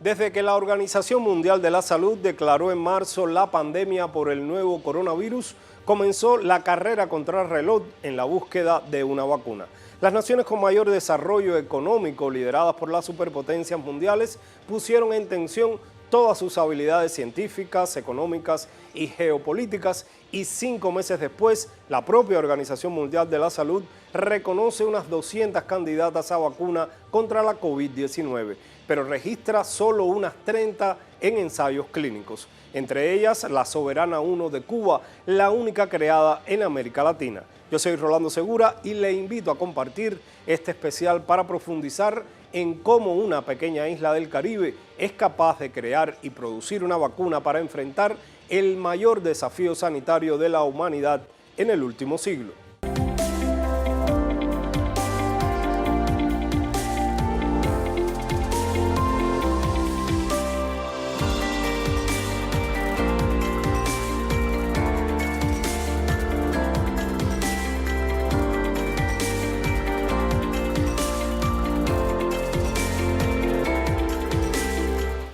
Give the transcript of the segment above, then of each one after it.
Desde que la Organización Mundial de la Salud declaró en marzo la pandemia por el nuevo coronavirus, comenzó la carrera contra el reloj en la búsqueda de una vacuna. Las naciones con mayor desarrollo económico, lideradas por las superpotencias mundiales, pusieron en tensión todas sus habilidades científicas, económicas y geopolíticas, y 5 meses después, la propia Organización Mundial de la Salud reconoce unas 200 candidatas a vacuna contra la COVID-19, pero registra solo unas 30 en ensayos clínicos, entre ellas la Soberana 1 de Cuba, la única creada en América Latina. Yo soy Rolando Segura y le invito a compartir este especial para profundizar en cómo una pequeña isla del Caribe es capaz de crear y producir una vacuna para enfrentar el mayor desafío sanitario de la humanidad en el último siglo.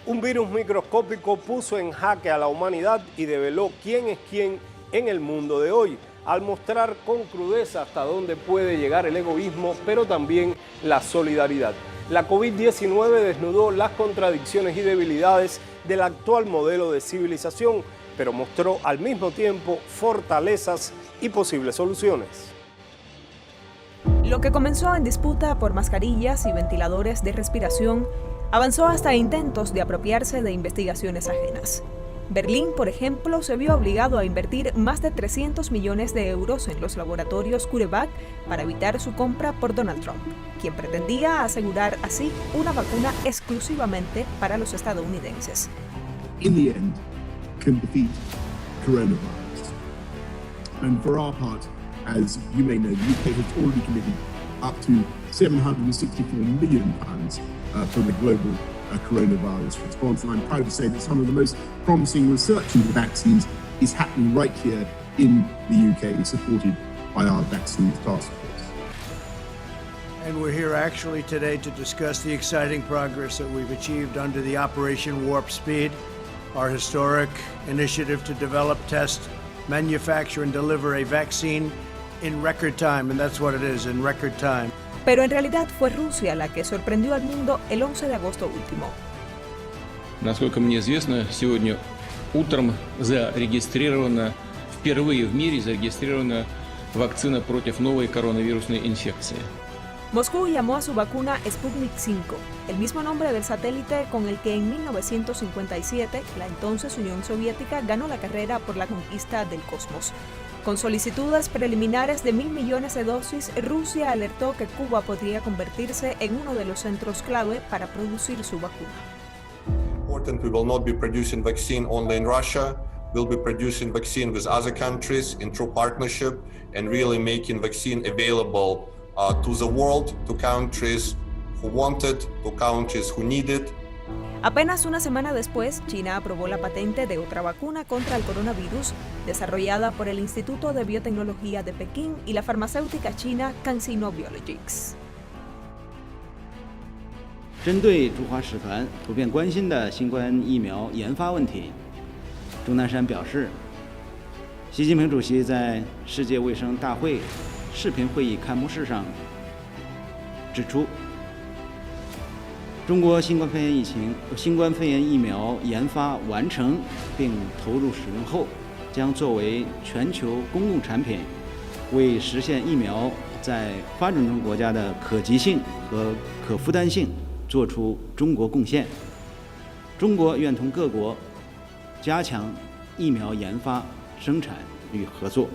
Un virus microscópico puso en jaque a la humanidad y develó quién es quién en el mundo de hoy, al mostrar con crudeza hasta dónde puede llegar el egoísmo, pero también la solidaridad. La COVID-19 desnudó las contradicciones y debilidades del actual modelo de civilización, pero mostró al mismo tiempo fortalezas y posibles soluciones. Lo que comenzó en disputa por mascarillas y ventiladores de respiración avanzó hasta intentos de apropiarse de investigaciones ajenas. Berlín, por ejemplo, se vio obligado a invertir más de 300 millones de euros en los laboratorios CureVac para evitar su compra por Donald Trump, quien pretendía asegurar así una vacuna exclusivamente para los estadounidenses. In the end, can defeat coronavirus. And for our part, as you may know, the UK has already committed up to £764 million for the global coronavirus response. And I'm proud to say that some of the most promising research into vaccines is happening right here in the UK, supported by our Vaccines Task Force. And we're here actually today to discuss the exciting progress that we've achieved under the Operation Warp Speed, our historic initiative to develop, test, manufacture, and deliver a vaccine in record time, and that's what it is, in record time. Pero en realidad fue Rusia la que sorprendió al mundo el 11 de agosto último. Насколько мне известно, сегодня утром впервые в мире зарегистрирована вакцина против новой коронавирусной инфекции. Moscú llamó a su vacuna Sputnik V, el mismo nombre del satélite con el que en 1957 la entonces Unión Soviética ganó la carrera por la conquista del cosmos. Con solicitudes preliminares de 1.000 millones de dosis, Rusia alertó que Cuba podría convertirse en uno de los centros clave para producir su vacuna. We will not be producing vaccine only in Russia. We'll be producing vaccine with other countries in true partnership and really making vaccine available to the world, to countries who want it, to countries who need it. Apenas una semana después, China aprobó la patente de otra vacuna contra el coronavirus, desarrollada por el Instituto de Biotecnología de Pekín y la farmacéutica china CanSino Biologics. 针对驻华使团普遍关心的新冠疫苗研发问题，钟南山表示，习近平主席在世界卫生大会视频会议开幕式上指出，中国新冠肺炎疫苗研发完成并投入使用后，将作为全球公共产品，为实现疫苗在发展中国家的可及性和可负担性做出中国贡献。中国愿同各国加强疫苗研发、生产与合作。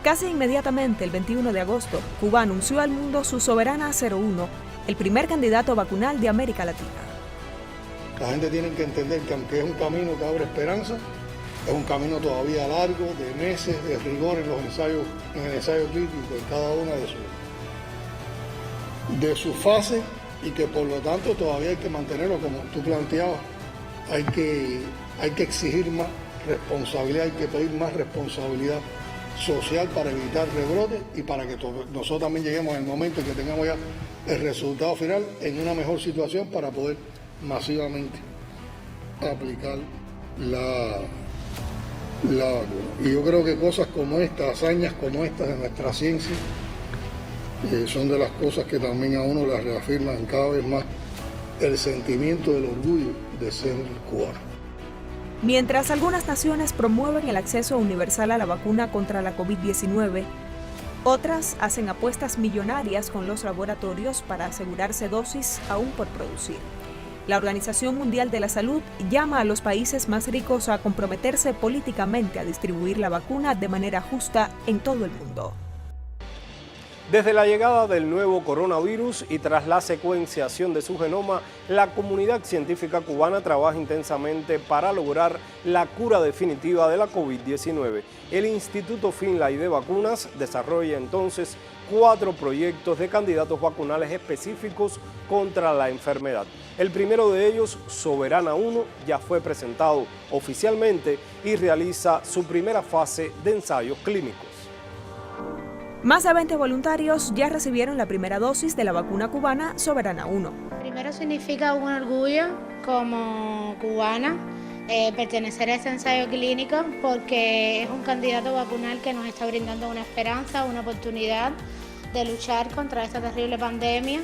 Casi inmediatamente, el 21 de agosto, Cuba anunció al mundo su Soberana 01, el primer candidato vacunal de América Latina. La gente tiene que entender que aunque es un camino que abre esperanza, es un camino todavía largo, de meses, de rigor en los ensayos, en el ensayo clínico, en cada una de sus fases, y que por lo tanto todavía hay que mantenerlo, como tú planteabas, hay que exigir más responsabilidad, hay que pedir más responsabilidad social para evitar rebrotes y para que nosotros también lleguemos en el momento en que tengamos ya el resultado final en una mejor situación para poder masivamente a aplicar la vacuna. Y yo creo que cosas como estas, hazañas como estas de nuestra ciencia, son de las cosas que también a uno le reafirman cada vez más el sentimiento del orgullo de ser cubano. Mientras algunas naciones promueven el acceso universal a la vacuna contra la COVID-19, otras hacen apuestas millonarias con los laboratorios para asegurarse dosis aún por producir. La Organización Mundial de la Salud llama a los países más ricos a comprometerse políticamente a distribuir la vacuna de manera justa en todo el mundo. Desde la llegada del nuevo coronavirus y tras la secuenciación de su genoma, la comunidad científica cubana trabaja intensamente para lograr la cura definitiva de la COVID-19. El Instituto Finlay de Vacunas desarrolla entonces 4 proyectos de candidatos vacunales específicos contra la enfermedad. El primero de ellos, Soberana 1, ya fue presentado oficialmente y realiza su primera fase de ensayos clínicos. Más de 20 voluntarios ya recibieron la primera dosis de la vacuna cubana Soberana 1. Primero significa un orgullo como cubana pertenecer a este ensayo clínico porque es un candidato vacunal que nos está brindando una esperanza, una oportunidad de luchar contra esta terrible pandemia.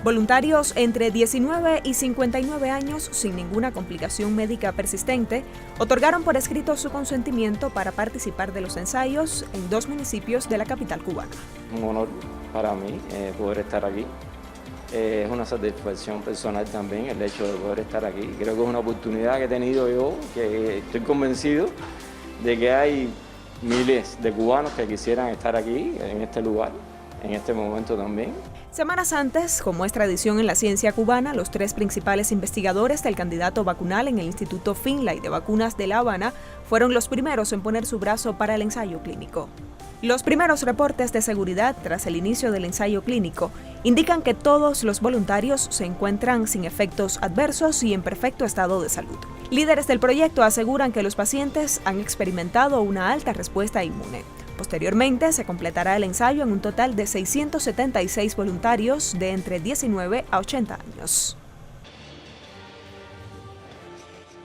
Voluntarios entre 19 y 59 años sin ninguna complicación médica persistente otorgaron por escrito su consentimiento para participar de los ensayos en 2 municipios de la capital cubana. Un honor para mí poder estar aquí. Es una satisfacción personal también el hecho de poder estar aquí. Creo que es una oportunidad que he tenido yo, que estoy convencido de que hay miles de cubanos que quisieran estar aquí, en este lugar, en este momento también. Semanas antes, como es tradición en la ciencia cubana, los 3 principales investigadores del candidato vacunal en el Instituto Finlay de Vacunas de La Habana fueron los primeros en poner su brazo para el ensayo clínico. Los primeros reportes de seguridad tras el inicio del ensayo clínico indican que todos los voluntarios se encuentran sin efectos adversos y en perfecto estado de salud. Líderes del proyecto aseguran que los pacientes han experimentado una alta respuesta inmune. Posteriormente se completará el ensayo en un total de 676 voluntarios de entre 19 a 80 años.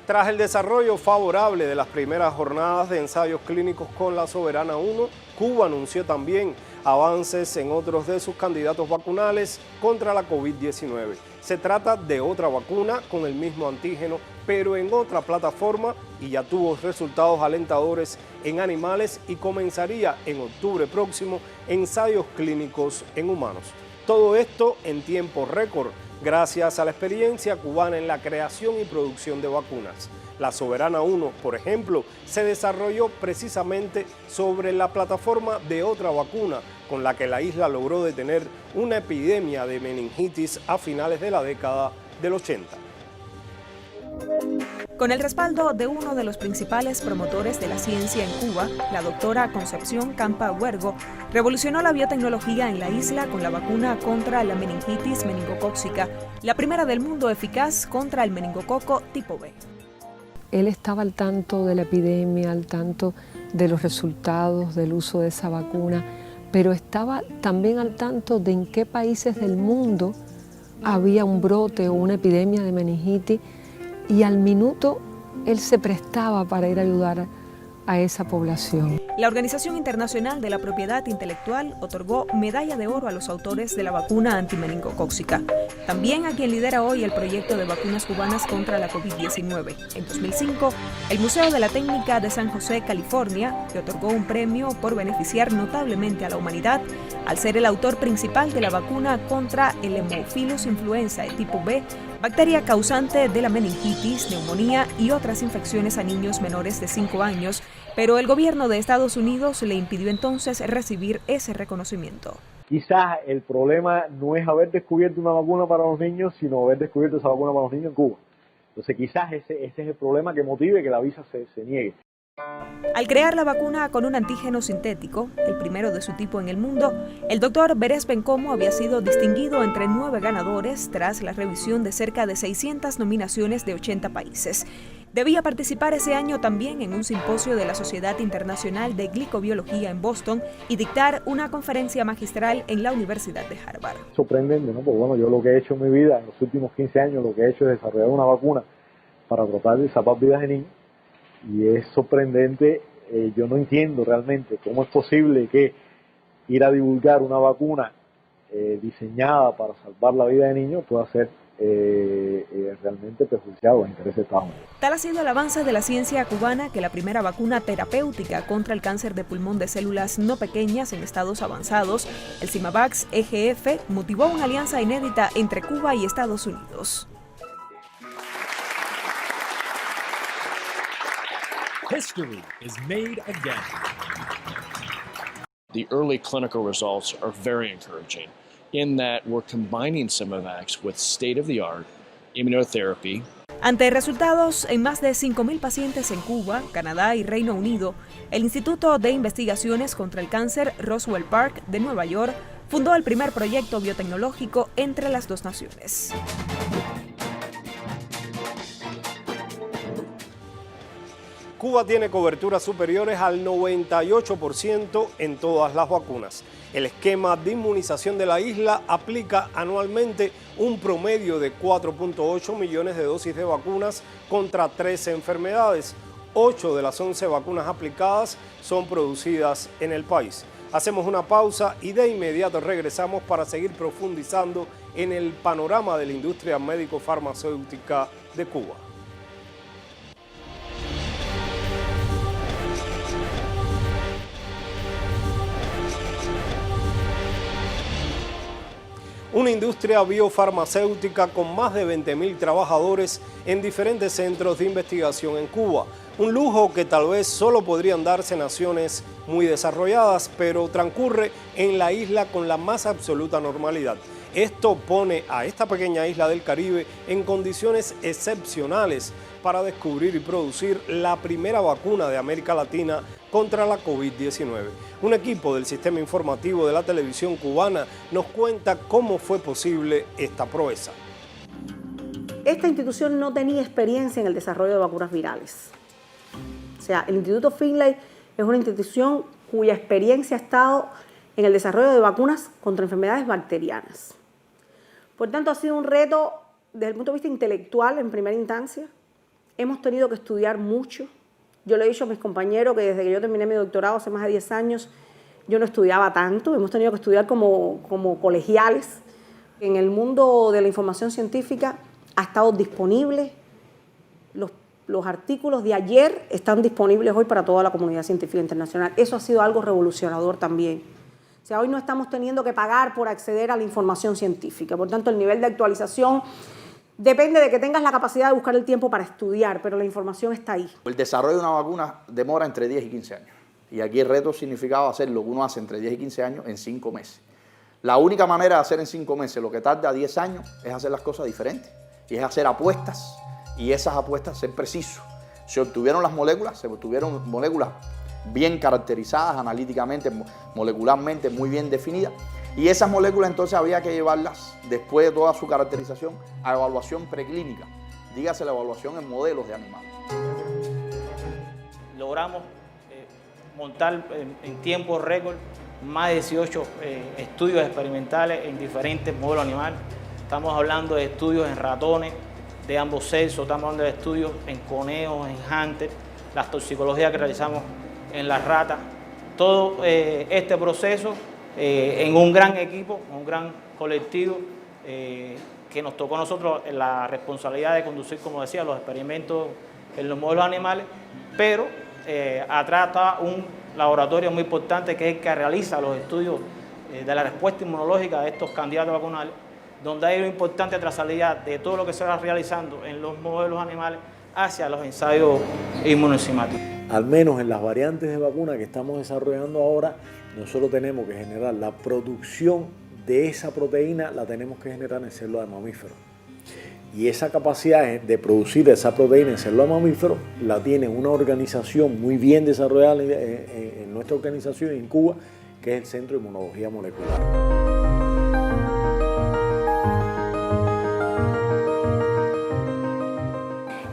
Tras el desarrollo favorable de las primeras jornadas de ensayos clínicos con la Soberana 1, Cuba anunció también avances en otros de sus candidatos vacunales contra la COVID-19. Se trata de otra vacuna con el mismo antígeno, pero en otra plataforma y ya tuvo resultados alentadores en animales y comenzaría en octubre próximo ensayos clínicos en humanos. Todo esto en tiempo récord, gracias a la experiencia cubana en la creación y producción de vacunas. La Soberana 1, por ejemplo, se desarrolló precisamente sobre la plataforma de otra vacuna con la que la isla logró detener una epidemia de meningitis a finales de la década del 80. Con el respaldo de uno de los principales promotores de la ciencia en Cuba, la doctora Concepción Campa Huergo, revolucionó la biotecnología en la isla con la vacuna contra la meningitis meningocócica, la primera del mundo eficaz contra el meningococo tipo B. Él estaba al tanto de la epidemia, al tanto de los resultados del uso de esa vacuna, pero estaba también al tanto de en qué países del mundo había un brote o una epidemia de meningitis, y al minuto él se prestaba para ir a ayudar a esa población. La Organización Internacional de la Propiedad Intelectual otorgó medalla de oro a los autores de la vacuna antimeningocócica. También a quien lidera hoy el proyecto de vacunas cubanas contra la COVID-19. En 2005, el Museo de la Técnica de San José, California, le otorgó un premio por beneficiar notablemente a la humanidad al ser el autor principal de la vacuna contra el Haemophilus influenzae tipo B, bacteria causante de la meningitis, neumonía y otras infecciones a niños menores de 5 años, pero el gobierno de Estados Unidos le impidió entonces recibir ese reconocimiento. Quizás el problema no es haber descubierto una vacuna para los niños, sino haber descubierto esa vacuna para los niños en Cuba. Entonces quizás ese es el problema que motive que la visa se niegue. Al crear la vacuna con un antígeno sintético, el primero de su tipo en el mundo, el doctor Beres Bencomo había sido distinguido entre 9 ganadores tras la revisión de cerca de 600 nominaciones de 80 países. debía participar ese año también en un simposio de la Sociedad Internacional de Glicobiología en Boston y dictar una conferencia magistral en la Universidad de Harvard. Sorprendente, ¿no? Porque bueno, yo lo que he hecho en mi vida, en los últimos 15 años, lo que he hecho es desarrollar una vacuna para tratar de salvar vidas de niños. Y es sorprendente, yo no entiendo realmente cómo es posible que ir a divulgar una vacuna diseñada para salvar la vida de niños pueda ser realmente perjudicial a los intereses de Estados Unidos. Tal ha sido el avance de la ciencia cubana que la primera vacuna terapéutica contra el cáncer de pulmón de células no pequeñas en estados avanzados, el Symavax EGF, motivó una alianza inédita entre Cuba y Estados Unidos. History is made again. The early clinical results are very encouraging in that we're combining Symavax with state-of-the-art immunotherapy. Ante resultados en más de 5.000 pacientes en Cuba, Canadá y Reino Unido, el Instituto de Investigaciones contra el Cáncer Roswell Park de Nueva York fundó el primer proyecto biotecnológico entre las dos naciones. Cuba tiene coberturas superiores al 98% en todas las vacunas. El esquema de inmunización de la isla aplica anualmente un promedio de 4.8 millones de dosis de vacunas contra 13 enfermedades. 8 de las 11 vacunas aplicadas son producidas en el país. Hacemos una pausa y de inmediato regresamos para seguir profundizando en el panorama de la industria médico-farmacéutica de Cuba. Una industria biofarmacéutica con más de 20.000 trabajadores en diferentes centros de investigación en Cuba. Un lujo que tal vez solo podrían darse naciones muy desarrolladas, pero transcurre en la isla con la más absoluta normalidad. Esto pone a esta pequeña isla del Caribe en condiciones excepcionales para descubrir y producir la primera vacuna de América Latina contra la COVID-19. Un equipo del sistema informativo de la televisión cubana nos cuenta cómo fue posible esta proeza. Esta institución no tenía experiencia en el desarrollo de vacunas virales. O sea, el Instituto Finlay es una institución cuya experiencia ha estado en el desarrollo de vacunas contra enfermedades bacterianas. Por tanto, ha sido un reto desde el punto de vista intelectual en primera instancia. Hemos tenido que estudiar mucho. Yo le he dicho a mis compañeros que desde que yo terminé mi doctorado hace más de 10 años, yo no estudiaba tanto. Hemos tenido que estudiar como colegiales. En el mundo de la información científica ha estado disponible. Los artículos de ayer están disponibles hoy para toda la comunidad científica internacional. Eso ha sido algo revolucionador también. O sea, hoy no estamos teniendo que pagar por acceder a la información científica. Por tanto, el nivel de actualización depende de que tengas la capacidad de buscar el tiempo para estudiar, pero la información está ahí. El desarrollo de una vacuna demora entre 10 y 15 años. Y aquí el reto significaba hacer lo que uno hace entre 10 y 15 años en 5 meses. La única manera de hacer en 5 meses lo que tarda 10 años es hacer las cosas diferentes. Y es hacer apuestas, y esas apuestas ser precisos. Se obtuvieron las moléculas, se obtuvieron moléculas bien caracterizadas analíticamente, molecularmente muy bien definidas. Y esas moléculas entonces había que llevarlas, después de toda su caracterización, a evaluación preclínica. Dígase la evaluación en modelos de animales. Logramos montar en tiempo récord más de 18 estudios experimentales en diferentes modelos animales. Estamos hablando de estudios en ratones de ambos sexos, estamos hablando de estudios en conejos, en hámster, las toxicologías que realizamos en las ratas. Todo este proceso en un gran equipo, un gran colectivo que nos tocó a nosotros la responsabilidad de conducir, como decía, los experimentos en los modelos animales, pero atrás está un laboratorio muy importante que es el que realiza los estudios de la respuesta inmunológica de estos candidatos vacunales, donde hay una importante trazabilidad de todo lo que se va realizando en los modelos animales hacia los ensayos inmunoenzimáticos. Al menos en las variantes de vacuna que estamos desarrollando ahora, nosotros tenemos que generar la producción de esa proteína, la tenemos que generar en células de mamíferos. Y esa capacidad de producir esa proteína en células de mamíferos la tiene una organización muy bien desarrollada en nuestra organización en Cuba, que es el Centro de Inmunología Molecular.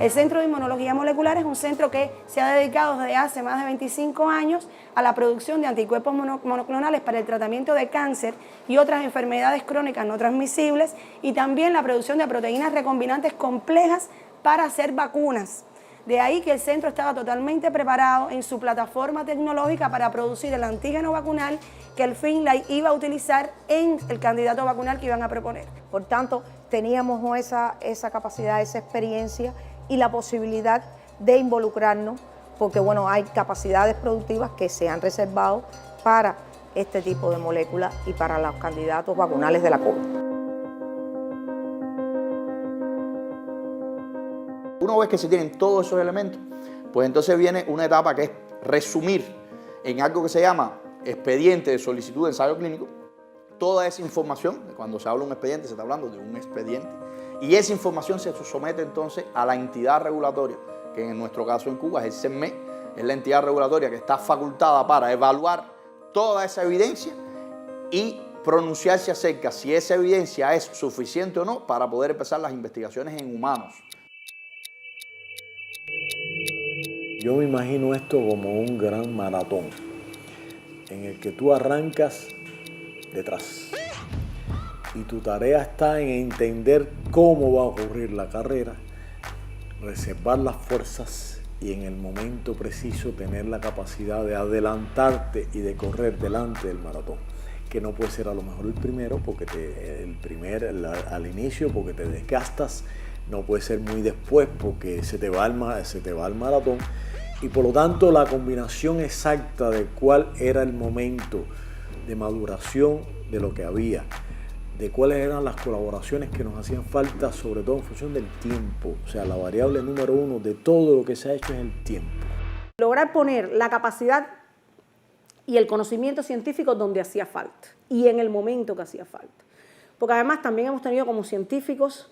El Centro de Inmunología Molecular es un centro que se ha dedicado desde hace más de 25 años a la producción de anticuerpos monoclonales para el tratamiento de cáncer y otras enfermedades crónicas no transmisibles, y también la producción de proteínas recombinantes complejas para hacer vacunas. De ahí que el centro estaba totalmente preparado en su plataforma tecnológica para producir el antígeno vacunal que el Finlay iba a utilizar en el candidato vacunal que iban a proponer. Por tanto, teníamos esa capacidad, esa experiencia y la posibilidad de involucrarnos, porque bueno, hay capacidades productivas que se han reservado para este tipo de moléculas y para los candidatos vacunales de la COVID. Una vez que se tienen todos esos elementos, pues entonces viene una etapa que es resumir en algo que se llama expediente de solicitud de ensayo clínico toda esa información. Cuando se habla de un expediente, se está hablando de un expediente, y esa información se somete entonces a la entidad regulatoria, que en nuestro caso en Cuba es el CENME, es la entidad regulatoria que está facultada para evaluar toda esa evidencia y pronunciarse acerca si esa evidencia es suficiente o no para poder empezar las investigaciones en humanos. Yo me imagino esto como un gran maratón en el que tú arrancas detrás y tu tarea está en entender cómo va a ocurrir la carrera, reservar las fuerzas y en el momento preciso tener la capacidad de adelantarte y de correr delante del maratón, que no puede ser a lo mejor el primero porque al inicio porque te desgastas, no puede ser muy después porque se te va el maratón. Y por lo tanto la combinación exacta de cuál era el momento de maduración de lo que había, de cuáles eran las colaboraciones que nos hacían falta, sobre todo en función del tiempo. O sea, la variable número uno de todo lo que se ha hecho es el tiempo. Lograr poner la capacidad y el conocimiento científico donde hacía falta y en el momento que hacía falta. Porque además también hemos tenido como científicos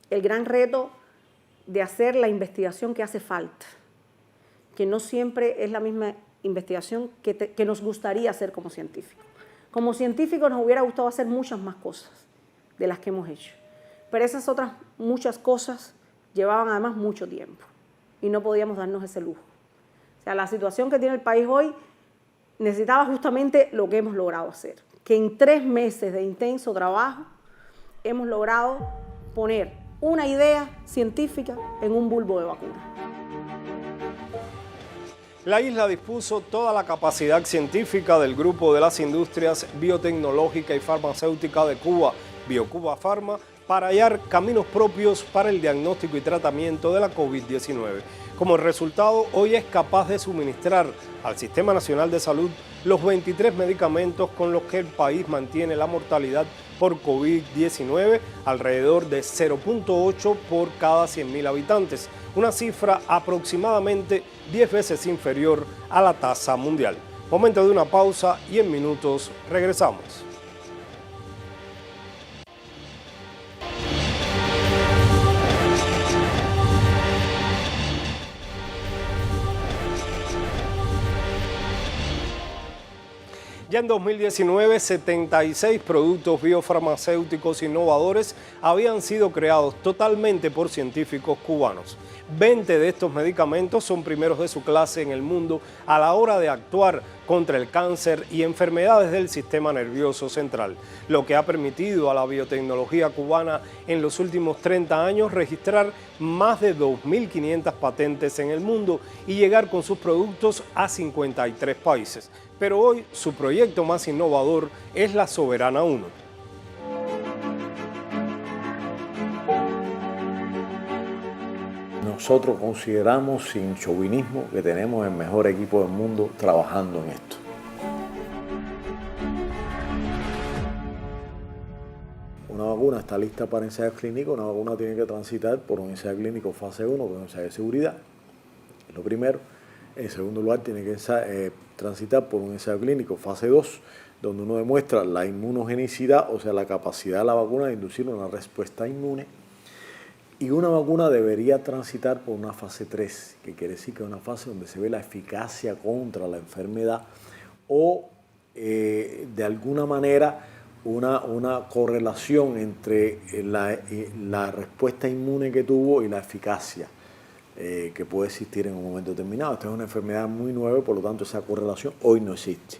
el gran reto de hacer la investigación que hace falta, que no siempre es la misma investigación que nos gustaría hacer como científicos. Como científicos nos hubiera gustado hacer muchas más cosas de las que hemos hecho, pero esas otras muchas cosas llevaban además mucho tiempo y no podíamos darnos ese lujo. O sea, la situación que tiene el país hoy necesitaba justamente lo que hemos logrado hacer, que en 3 meses de intenso trabajo hemos logrado poner una idea científica en un bulbo de vacuna. La isla dispuso toda la capacidad científica del Grupo de las Industrias Biotecnológica y Farmacéutica de Cuba, BioCuba Pharma, para hallar caminos propios para el diagnóstico y tratamiento de la COVID-19. Como resultado, hoy es capaz de suministrar al Sistema Nacional de Salud los 23 medicamentos con los que el país mantiene la mortalidad por COVID-19 alrededor de 0.8 por cada 100.000 habitantes, una cifra aproximadamente 10 veces inferior a la tasa mundial. Momento de una pausa y en minutos regresamos. Ya en 2019, 76 productos biofarmacéuticos innovadores habían sido creados totalmente por científicos cubanos. 20 de estos medicamentos son primeros de su clase en el mundo a la hora de actuar contra el cáncer y enfermedades del sistema nervioso central, lo que ha permitido a la biotecnología cubana en los últimos 30 años registrar más de 2.500 patentes en el mundo y llegar con sus productos a 53 países. Pero hoy su proyecto más innovador es la Soberana 1. Nosotros consideramos sin chauvinismo que tenemos el mejor equipo del mundo trabajando en esto. Una vacuna está lista para ensayos clínicos, una vacuna tiene que transitar por un ensayo clínico fase 1, que es un ensayo de seguridad, es lo primero. En segundo lugar, tiene que transitar por un ensayo clínico fase 2, donde uno demuestra la inmunogenicidad, o sea, la capacidad de la vacuna de inducir una respuesta inmune. Y una vacuna debería transitar por una fase 3, que quiere decir que es una fase donde se ve la eficacia contra la enfermedad o, de alguna manera, una correlación entre la respuesta inmune que tuvo y la eficacia. que puede existir en un momento determinado. Esta es una enfermedad muy nueva y por lo tanto esa correlación hoy no existe.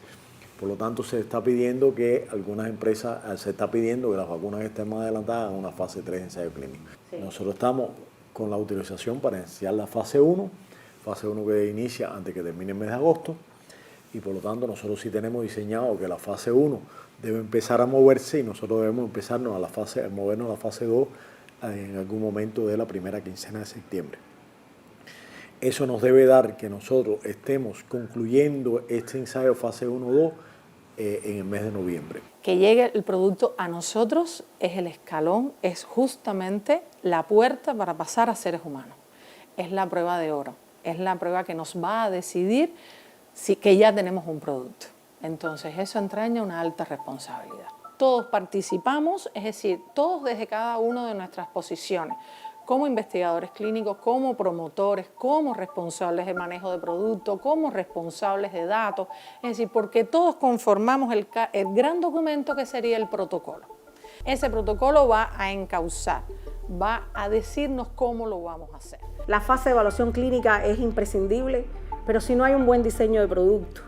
Por lo tanto se está pidiendo que algunas empresas, se está pidiendo que las vacunas que estén más adelantadas hagan una fase 3 de ensayo clínico. Sí. Nosotros estamos con la autorización para iniciar la fase 1 que inicia antes que termine el mes de agosto, y por lo tanto nosotros sí tenemos diseñado que la fase 1 debe empezar a moverse y nosotros debemos empezarnos a movernos a la fase 2 en algún momento de la primera quincena de septiembre. Eso nos debe dar que nosotros estemos concluyendo este ensayo fase 1-2 en el mes de noviembre. Que llegue el producto a nosotros es el escalón, es justamente la puerta para pasar a seres humanos. Es la prueba de oro, es la prueba que nos va a decidir que ya tenemos un producto. Entonces eso entraña una alta responsabilidad. Todos participamos, es decir, todos desde cada una de nuestras posiciones, como investigadores clínicos, como promotores, como responsables de manejo de productos, como responsables de datos, es decir, porque todos conformamos el gran documento que sería el protocolo. Ese protocolo va a encauzar, va a decirnos cómo lo vamos a hacer. La fase de evaluación clínica es imprescindible, pero si no hay un buen diseño de producto,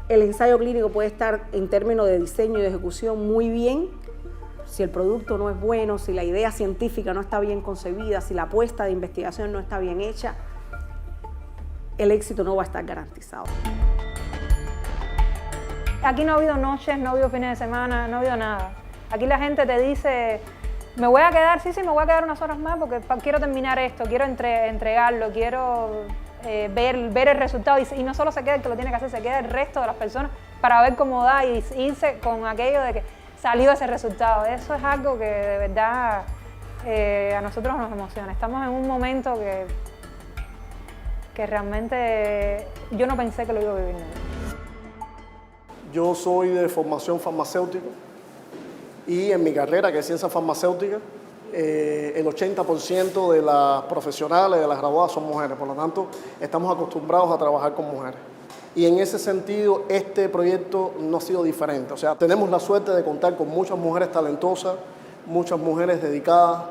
el ensayo clínico puede estar en términos de diseño y de ejecución muy bien. Si el producto no es bueno, si la idea científica no está bien concebida, si la apuesta de investigación no está bien hecha, el éxito no va a estar garantizado. Aquí no ha habido noches, no ha habido fines de semana, no ha habido nada. Aquí la gente te dice, me voy a quedar, sí, me voy a quedar unas horas más porque quiero terminar esto, quiero entregarlo, quiero ver el resultado. Y no solo se queda el que lo tiene que hacer, se queda el resto de las personas para ver cómo da y irse con aquello de que salió ese resultado. Eso es algo que de verdad a nosotros nos emociona. Estamos en un momento que realmente yo no pensé que lo iba a vivir. Yo soy de formación farmacéutica y en mi carrera, que es ciencia farmacéutica, el 80% de las profesionales, de las graduadas son mujeres. Por lo tanto, estamos acostumbrados a trabajar con mujeres. Y en ese sentido, este proyecto no ha sido diferente. O sea, tenemos la suerte de contar con muchas mujeres talentosas, muchas mujeres dedicadas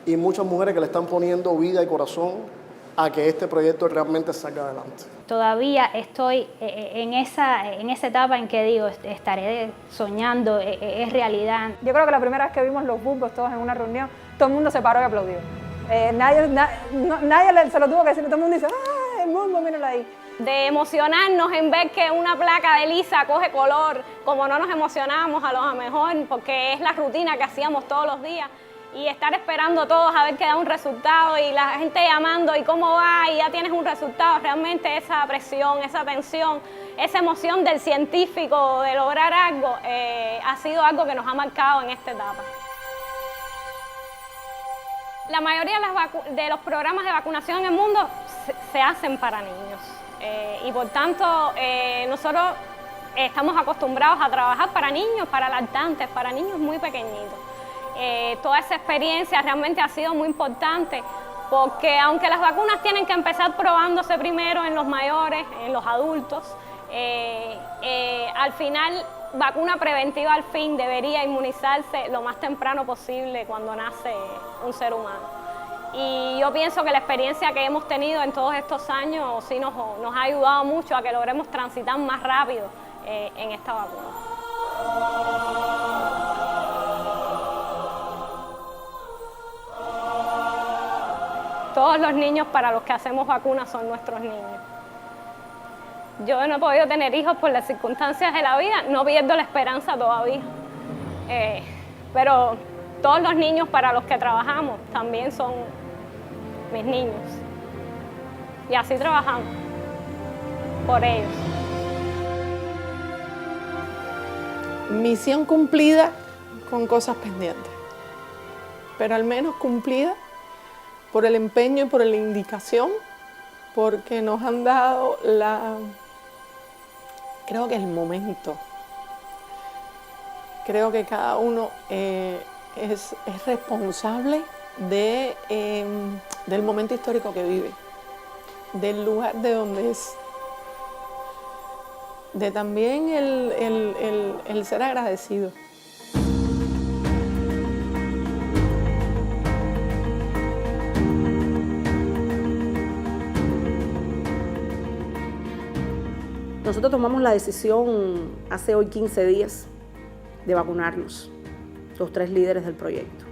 y muchas mujeres que le están poniendo vida y corazón a que este proyecto realmente salga adelante. Todavía estoy en esa etapa en que digo, estaré soñando, es realidad. Yo creo que la primera vez que vimos los bulbos todos en una reunión, todo el mundo se paró y aplaudió. Nadie se lo tuvo que decir, todo el mundo dice, ¡ah, el bulbo, míralo ahí! De emocionarnos en ver que una placa de lisa coge color, como no nos emocionamos a lo mejor, porque es la rutina que hacíamos todos los días, y estar esperando todos a ver que da un resultado y la gente llamando y cómo va y ya tienes un resultado. Realmente esa presión, esa tensión, esa emoción del científico de lograr algo ha sido algo que nos ha marcado en esta etapa. La mayoría de los programas de vacunación en el mundo se hacen para niños y por tanto nosotros estamos acostumbrados a trabajar para niños, para lactantes, para niños muy pequeñitos. Toda esa experiencia realmente ha sido muy importante porque aunque las vacunas tienen que empezar probándose primero en los mayores, en los adultos, al final vacuna preventiva al fin debería inmunizarse lo más temprano posible cuando nace un ser humano. Y yo pienso que la experiencia que hemos tenido en todos estos años sí nos ha ayudado mucho a que logremos transitar más rápido en esta vacuna. Todos los niños para los que hacemos vacunas son nuestros niños. Yo no he podido tener hijos por las circunstancias de la vida, no pierdo la esperanza todavía. Pero todos los niños para los que trabajamos también son mis niños. Y así trabajamos por ellos. Misión cumplida con cosas pendientes, pero al menos cumplida por el empeño y por la indicación, porque nos han dado creo que el momento. Creo que cada uno es responsable del momento histórico que vive, del lugar de donde es, de también el ser agradecido. Nosotros tomamos la decisión hace hoy 15 días de vacunarnos, los 3 líderes del proyecto.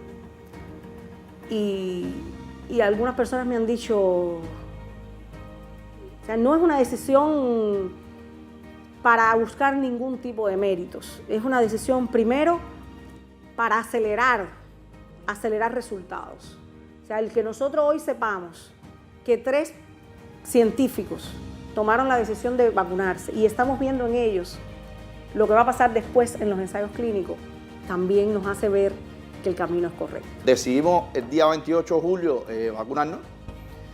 Y algunas personas me han dicho, o sea, no es una decisión para buscar ningún tipo de méritos, es una decisión primero para acelerar resultados. O sea, el que nosotros hoy sepamos que 3 científicos tomaron la decisión de vacunarse y estamos viendo en ellos lo que va a pasar después en los ensayos clínicos, también nos hace ver que el camino es correcto. Decidimos el día 28 de julio vacunarnos.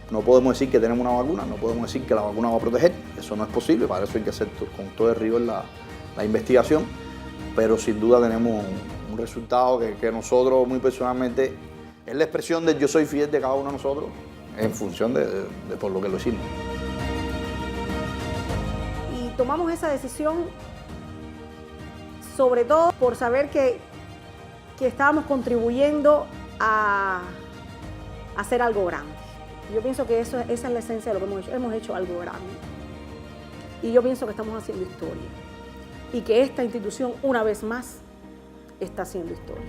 No podemos decir que tenemos una vacuna, no podemos decir que la vacuna va a proteger, eso no es posible, para eso hay que hacer con todo el rigor la investigación, pero sin duda tenemos un resultado que nosotros muy personalmente es la expresión del yo soy fiel de cada uno de nosotros en función de por lo que lo hicimos. Y tomamos esa decisión sobre todo por saber que estábamos contribuyendo a hacer algo grande. Yo pienso que esa es la esencia de lo que hemos hecho. Hemos hecho algo grande. Y yo pienso que estamos haciendo historia. Y que esta institución, una vez más, está haciendo historia.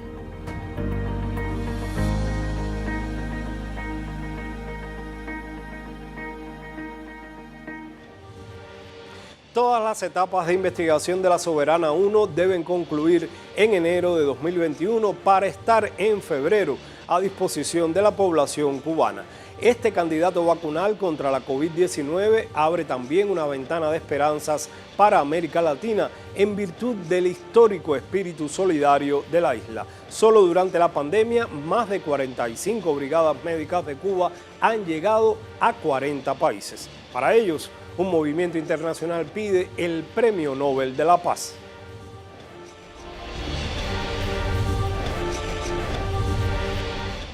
Todas las etapas de investigación de la Soberana 1 deben concluir en enero de 2021 para estar en febrero a disposición de la población cubana. Este candidato vacunal contra la COVID-19 abre también una ventana de esperanzas para América Latina en virtud del histórico espíritu solidario de la isla. Solo durante la pandemia, más de 45 brigadas médicas de Cuba han llegado a 40 países. Para ellos, un movimiento internacional pide el Premio Nobel de la Paz.